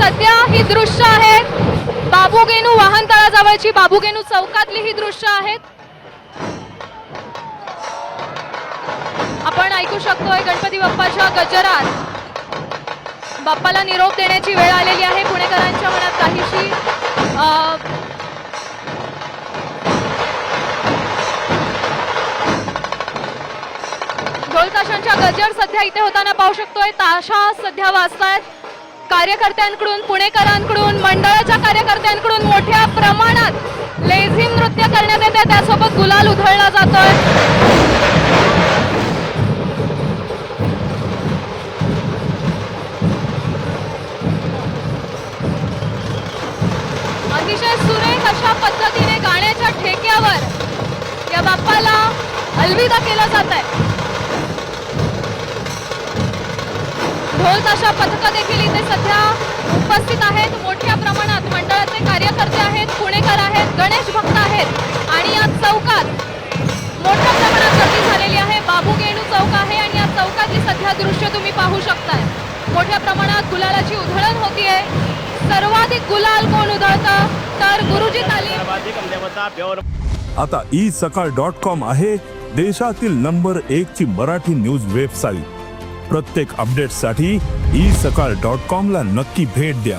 सध्या ही दृश्य आहेत बाबूगेनू वाहनतळाजवळची, बाबूगेनू चौकातली ही दृश्य आहेत. आपण ऐकू शकतोय गणपती बाप्पाच्या गजरात बाप्पाला निरोप देण्याची वेळ आलेली आहे. पुणेकरांच्या मनात काहीशी ढोल ताशांच्या गजर सध्या इथे होताना पाहू शकतोय. ताशा सध्या वाजतायत. कार्यकर्त्यांकडून, पुणेकरांकडून, मंडळाच्या कार्यकर्त्यांकडून मोठ्या प्रमाणात लेझिम नृत्य करण्यात येते. त्यासोबत गुलाल उधळला जातोय. अतिशय सुरेख अशा पद्धतीने गाण्याच्या ठेक्यावर या बाप्पाला अलविदा केला जात आहे. ढोल ताशा पथकं देखील इथे सध्या उपस्थित आहेत. मोठ्या प्रमाणात मंडळाचे कार्यकर्ते आहेत, पुणेकर आहेत, गणेश भक्त आहेत आणि या चौकात मोठ्या प्रमाणात गर्दी झालेली आहे. बाबूगेनू चौक आहे आणि या चौकातली सध्या दृश्य तुम्ही पाहू शकताय. मोठ्या प्रमाणात गुलालाची उधळण होतीये. सर्वाधिक गुलाल कोण उधळतं तर गुरुजी तालीम. आता isakal.com आहे देशातील नंबर 1 ची मराठी न्यूज वेबसाईट. प्रत्येक अपडेटसाठी isakal.com ला नक्की भेट द्या.